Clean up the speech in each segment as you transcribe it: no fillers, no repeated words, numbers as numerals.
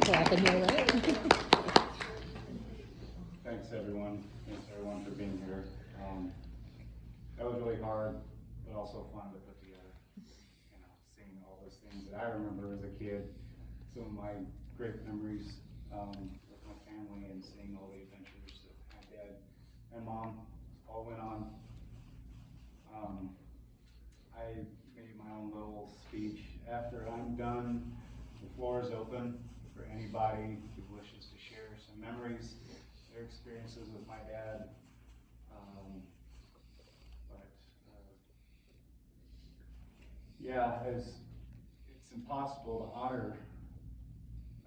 clapping here, right? Thanks everyone for being here. That was really hard, but also fun to put together. You know, seeing all those things that I remember as a kid, some of my great memories with my family, and seeing all the adventures that my dad and mom all went on. I made my own little speech. After I'm done, the floor is open for anybody who wishes to share some memories, their experiences with my dad. Yeah, it's impossible to honor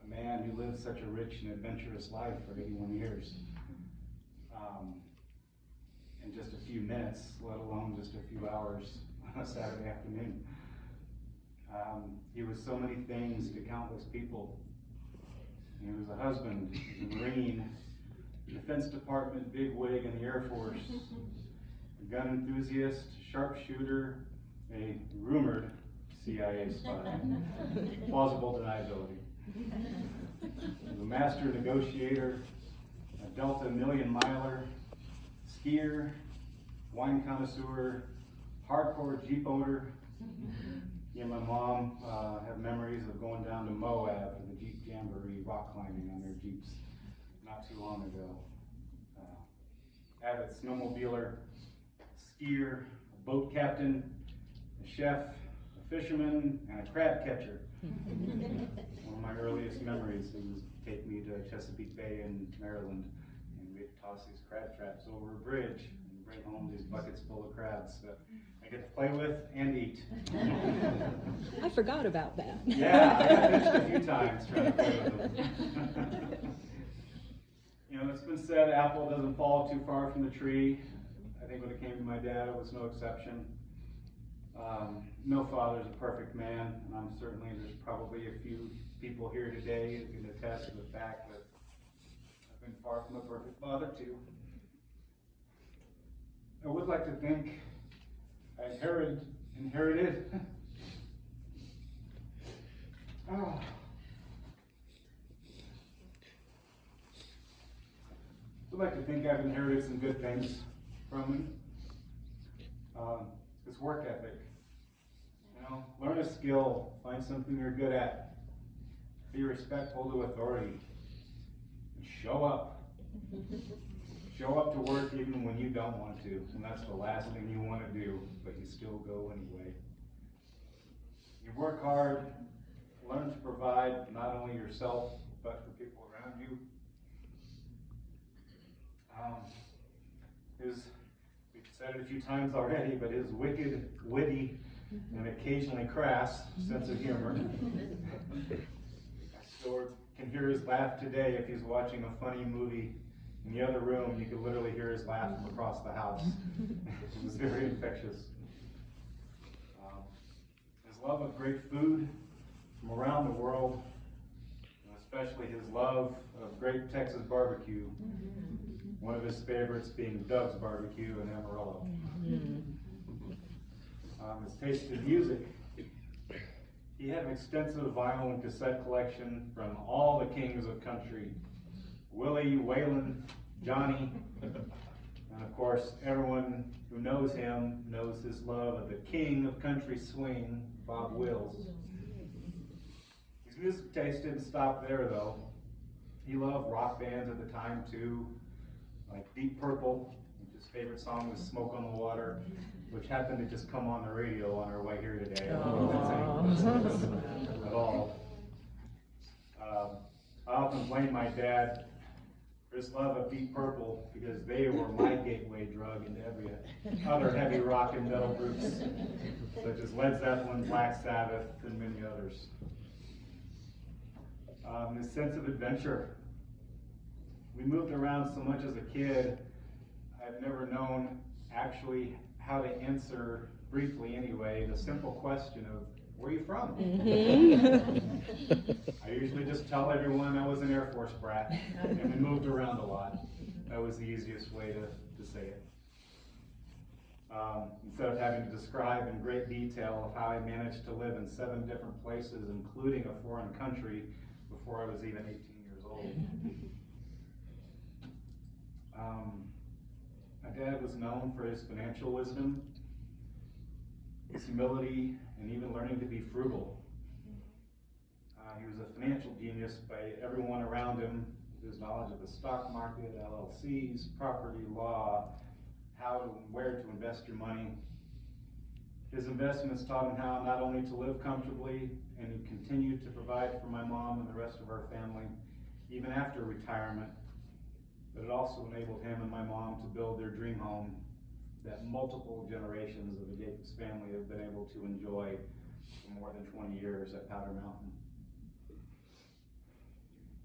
a man who lived such a rich and adventurous life for 81 years in just a few minutes, let alone just a few hours on a Saturday afternoon. He was so many things to countless people. He was a husband, he was a Marine, Defense Department bigwig in the Air Force, a gun enthusiast, sharpshooter, a rumored CIA spy. Plausible deniability. A master negotiator, a Delta million miler, skier, wine connoisseur, hardcore Jeep owner. He and my mom have memories of going down to Moab for the Jeep Jamboree, rock climbing on their Jeeps not too long ago. Avid snowmobiler, skier, a boat captain, a chef, a fisherman, and a crab catcher. One of my earliest memories, he would take me to Chesapeake Bay in Maryland, and we'd toss these crab traps over a bridge and bring home these buckets full of crabs that I get to play with and eat. I forgot about that. Yeah, I got pinched a few times trying to play with them. You know, it's been said apple doesn't fall too far from the tree. I think when it came to my dad, it was no exception. No father's a perfect man, and I'm certainly, there's probably a few people here today who can attest to the fact that I've been far from a perfect father too. I would like to think I inherited I'd like to think I've inherited some good things from him. His work ethic. You know, learn a skill, find something you're good at, be respectful to authority, and show up. Show up to work even when you don't want to, and that's the last thing you want to do, but you still go anyway. You work hard, learn to provide not only yourself, but for people around you. We've said it a few times already, but his wicked, witty, and occasionally crass sense of humor. I still can hear his laugh today. If he's watching a funny movie in the other room, you could literally hear his laugh from across the house. It was very infectious. His love of great food from around the world, and especially his love of great Texas barbecue. One of his favorites being Doug's Barbecue in Amarillo. His taste in music. He had an extensive vinyl and cassette collection from all the kings of country. Willie, Waylon, Johnny, and of course everyone who knows him knows his love of the king of country swing, Bob Wills. His music taste didn't stop there though. He loved rock bands at the time too, like Deep Purple. His favorite song was Smoke on the Water, which happened to just come on the radio on our way here today. I don't know if that's any at all. I often blame my dad for his love of Deep Purple because they were my gateway drug into every other heavy rock and metal groups, such as Led Zeppelin, Black Sabbath, and many others. His sense of adventure. We moved around so much as a kid, I've never known actually how to answer, briefly anyway, the simple question of, where are you from? I usually just tell everyone I was an Air Force brat, and we moved around a lot. That was the easiest way to say it. Instead of having to describe in great detail of how I managed to live in 7 different places, including a foreign country, before I was even 18 years old. My dad was known for his financial wisdom, his humility, and even learning to be frugal. He was a financial genius by everyone around him. His knowledge of the stock market, LLCs, property law, where to invest your money. His investments taught him how not only to live comfortably, and he continued to provide for my mom and the rest of our family, even after retirement. But it also enabled him and my mom to build their dream home that multiple generations of the Jacobs family have been able to enjoy for more than 20 years at Powder Mountain.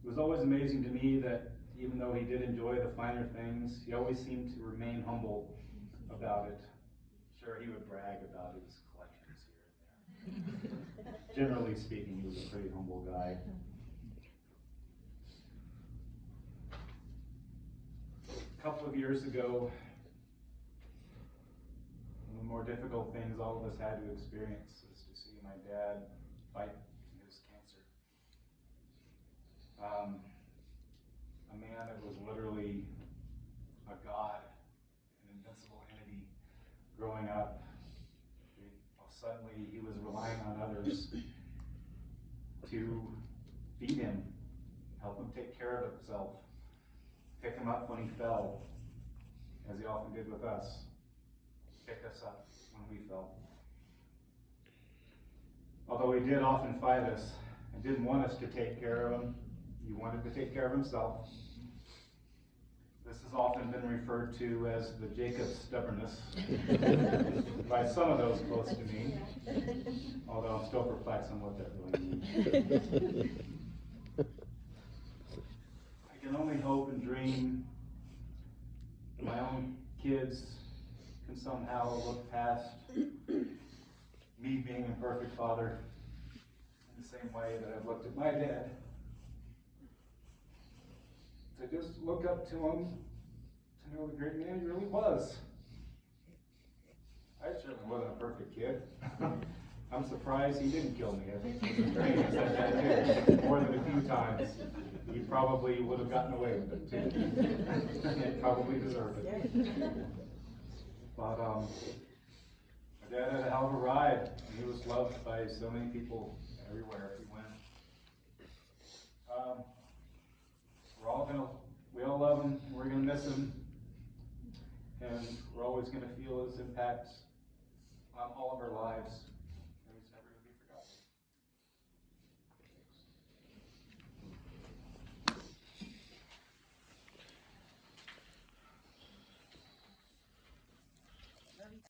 It was always amazing to me that even though he did enjoy the finer things, he always seemed to remain humble about it. Sure, he would brag about his collections here and there. Generally speaking, he was a pretty humble guy. A couple of years ago, one of the more difficult things all of us had to experience is to see my dad fight his cancer. A man that was literally a god, an invincible entity growing up. Suddenly he was relying on others to feed him, help him take care of himself, pick him up when he fell, as he often did with us, pick us up when we fell. Although he did often fight us and didn't want us to take care of him, he wanted to take care of himself. This has often been referred to as the Jacob stubbornness by some of those close to me, although I'm still perplexed on what that really means. I can only hope and dream that my own kids can somehow look past me being a perfect father in the same way that I've looked at my dad. To just look up to him, to know the great man he really was. I certainly wasn't a perfect kid. I'm surprised he didn't kill me. I think he was trained as that dad too, more than a few times. He probably would have gotten away with it too. He probably deserved it. But my dad had a hell of a ride, and he was loved by so many people everywhere he went.